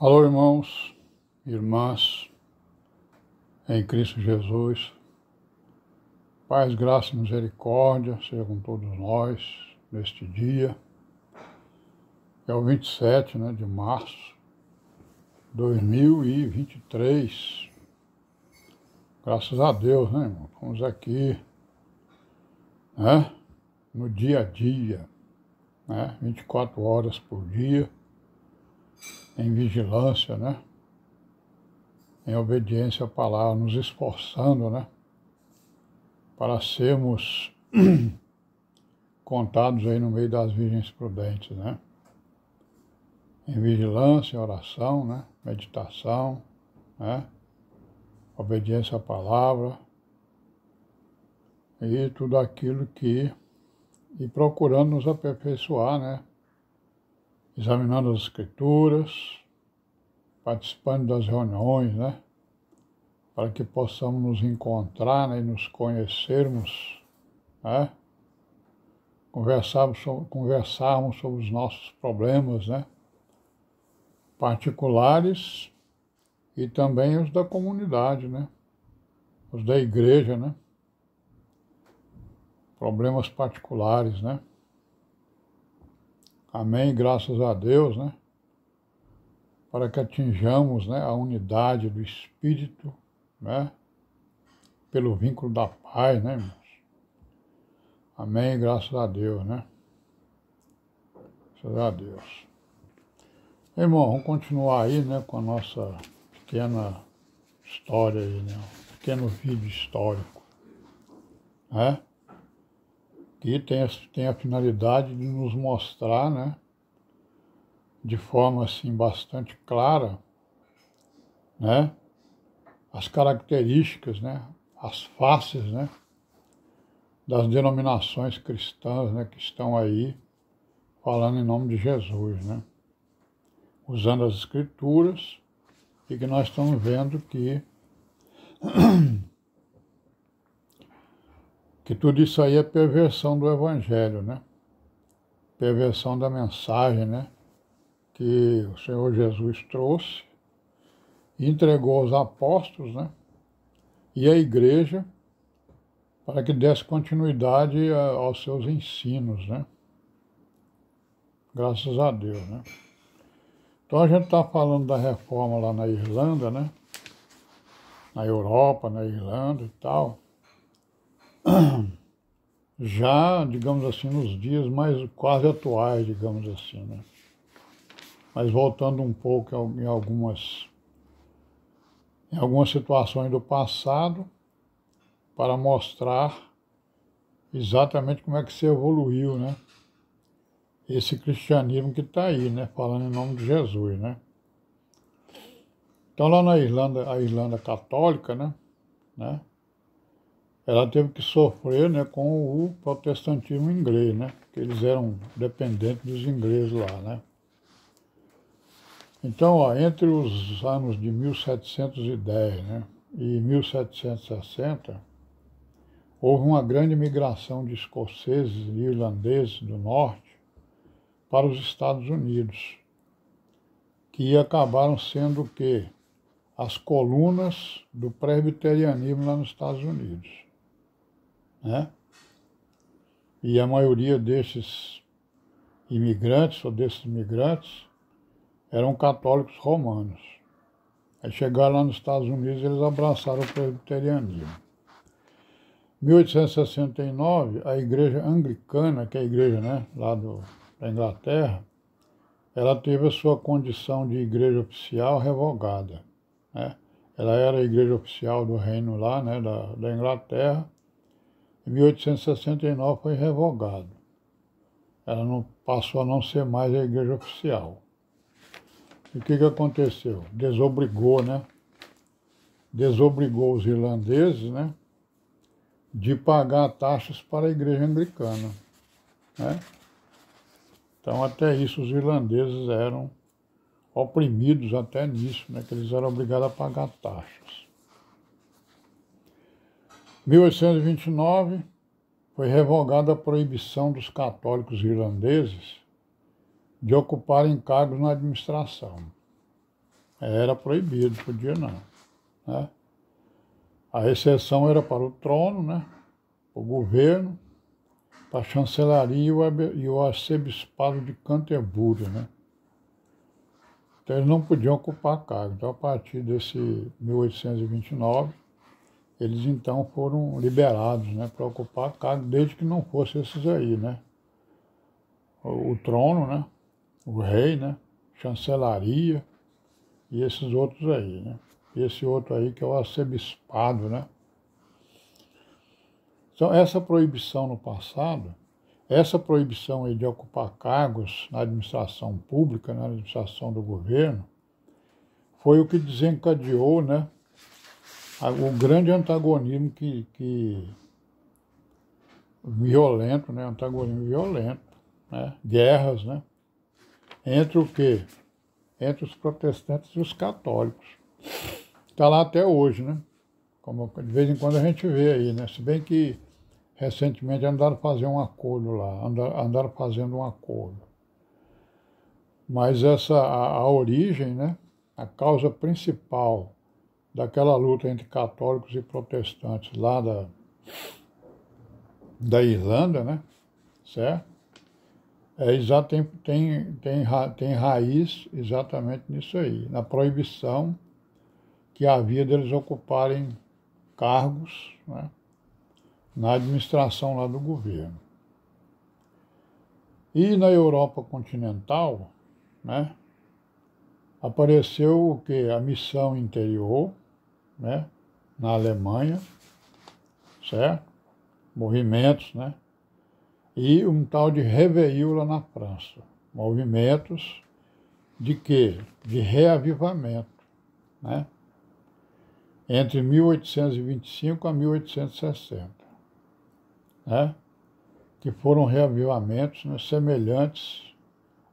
Alô, irmãos, irmãs, em Cristo Jesus. Paz, graça e misericórdia seja com todos nós neste dia. É o 27, de março de 2023. Graças a Deus, irmão? Estamos aqui, no dia a dia, 24 horas por dia, em vigilância, em obediência à palavra, nos esforçando, para sermos contados aí no meio das virgens prudentes, em vigilância, oração, meditação, obediência à palavra e tudo aquilo e procurando nos aperfeiçoar, examinando as escrituras, participando das reuniões, para que possamos nos encontrar, e nos conhecermos, conversarmos sobre os nossos problemas, particulares e também os da comunidade, os da igreja, problemas particulares, Amém, graças a Deus, para que atinjamos, a unidade do Espírito, pelo vínculo da paz, irmãos? Amém, graças a Deus, Graças a Deus. Irmão, vamos continuar aí, com a nossa pequena história aí, um pequeno vídeo histórico, que tem a finalidade de nos mostrar, de forma assim bastante clara, as características, as faces, das denominações cristãs, que estão aí falando em nome de Jesus, usando as escrituras, e que nós estamos vendo que tudo isso aí é perversão do Evangelho, perversão da mensagem, que o Senhor Jesus trouxe, entregou aos apóstolos, e à igreja, para que desse continuidade aos seus ensinos, Graças a Deus, Então a gente está falando da reforma lá na Irlanda, na Europa, na Irlanda e tal, já, digamos assim, nos dias mais quase atuais, digamos assim, Mas voltando um pouco em algumas situações do passado, para mostrar exatamente como é que se evoluiu, esse cristianismo que está aí, falando em nome de Jesus, Então lá na Irlanda, a Irlanda católica, ela teve que sofrer, com o protestantismo inglês, porque eles eram dependentes dos ingleses lá, Então, entre os anos de 1710, e 1760, houve uma grande migração de escoceses e irlandeses do norte para os Estados Unidos, que acabaram sendo o quê? As colunas do presbiterianismo lá nos Estados Unidos, E a maioria desses imigrantes, ou desses migrantes, eram católicos romanos. Aí chegaram lá nos Estados Unidos e eles abraçaram o presbiterianismo. Em 1869, a igreja anglicana, que é a igreja lá da Inglaterra, ela teve a sua condição de igreja oficial revogada. Ela era a igreja oficial do reino lá, da Inglaterra. Em 1869 foi revogado. Ela não passou a não ser mais a igreja oficial. E o que aconteceu? Desobrigou os irlandeses, de pagar taxas para a igreja anglicana, Então, até isso, os irlandeses eram oprimidos até nisso, que eles eram obrigados a pagar taxas. Em 1829, foi revogada a proibição dos católicos irlandeses de ocuparem cargos na administração. Era proibido, podia não, né? A exceção era para o trono, né? O governo, para a chancelaria e o arcebispado de Canterbury, né? Então eles não podiam ocupar cargo. Então a partir desse 1829, eles então foram liberados, né, para ocupar cargo, desde que não fosse esses aí, né? O trono, né? O rei, né? Chancelaria e esses outros aí, né? Esse outro aí que é o arcebispado, né? Então essa proibição no passado, essa proibição aí de ocupar cargos na administração pública, na administração do governo, foi o que desencadeou, né, o grande antagonismo violento, né, antagonismo violento, né, guerras, né, entre o quê? Entre os protestantes e os católicos. Está lá até hoje, né? Como de vez em quando a gente vê aí, né? Se bem que recentemente andaram fazendo um acordo lá, andaram fazendo um acordo. Mas a origem, né? A causa principal daquela luta entre católicos e protestantes lá da Irlanda, né? Certo? Tem raiz exatamente nisso aí, na proibição que havia deles ocuparem cargos, né, na administração lá do governo. E na Europa continental, né, apareceu o que? A missão interior, né, na Alemanha, certo? Movimentos, né? E um tal de Réveillon lá na França. Movimentos de quê? De reavivamento, né? Entre 1825 a 1860, né? Que foram reavivamentos, né, semelhantes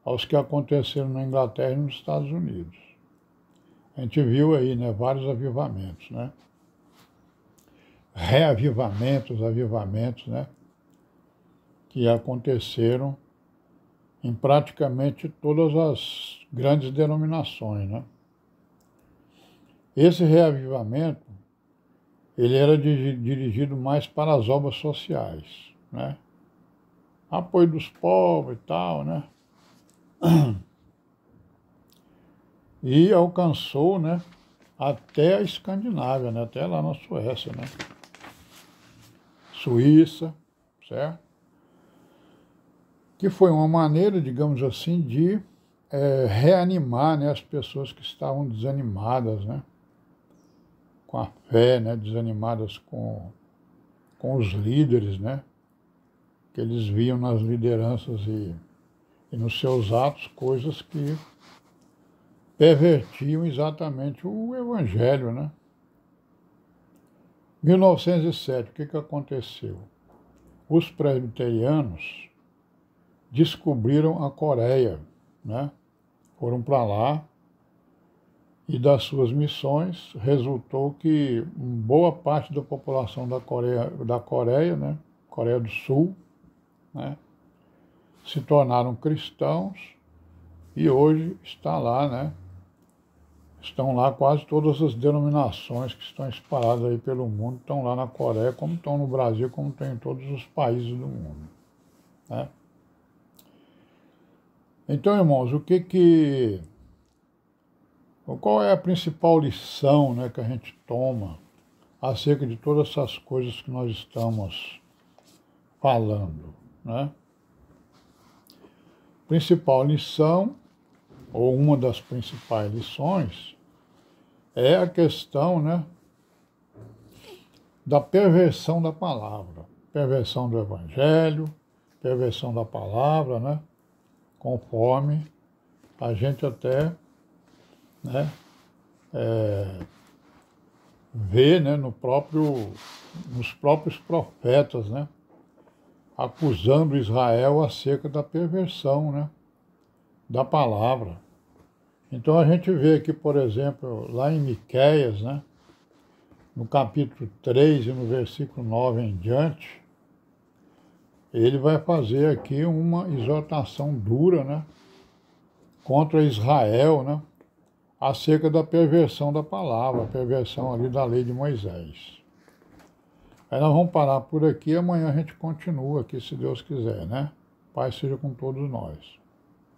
aos que aconteceram na Inglaterra e nos Estados Unidos. A gente viu aí, né, vários avivamentos, né? Reavivamentos, avivamentos, né? Que aconteceram em praticamente todas as grandes denominações, né? Esse reavivamento, ele era dirigido mais para as obras sociais, né? Apoio dos pobres e tal, né? E alcançou, né, até a Escandinávia, né? Até lá na Suécia, né? Suíça, certo? Que foi uma maneira, digamos assim, de reanimar, né, as pessoas que estavam desanimadas, né, com a fé, né, desanimadas com os líderes, né, que eles viam nas lideranças e nos seus atos coisas que pervertiam exatamente o Evangelho, né. 1907, o que aconteceu? Os presbiterianos descobriram a Coreia, né? Foram para lá e das suas missões resultou que boa parte da população da Coreia, né? Coreia do Sul, né, se tornaram cristãos e hoje está lá, né? Estão lá quase todas as denominações que estão espalhadas aí pelo mundo, estão lá na Coreia, como estão no Brasil, como estão em todos os países do mundo, né? Então, irmãos, qual é a principal lição, né, que a gente toma acerca de todas essas coisas que nós estamos falando, né? Principal lição, ou uma das principais lições, é a questão, né, da perversão da palavra, perversão do Evangelho, perversão da palavra, né, conforme a gente até, né, vê, né, nos próprios profetas, né, acusando Israel acerca da perversão, né, da palavra. Então a gente vê aqui, por exemplo, lá em Miqueias, né, no capítulo 3 e no versículo 9 em diante, ele vai fazer aqui uma exortação dura, né, contra Israel, né, acerca da perversão da palavra, a perversão ali da lei de Moisés. Aí nós vamos parar por aqui, amanhã a gente continua aqui, se Deus quiser, né? Paz seja com todos nós.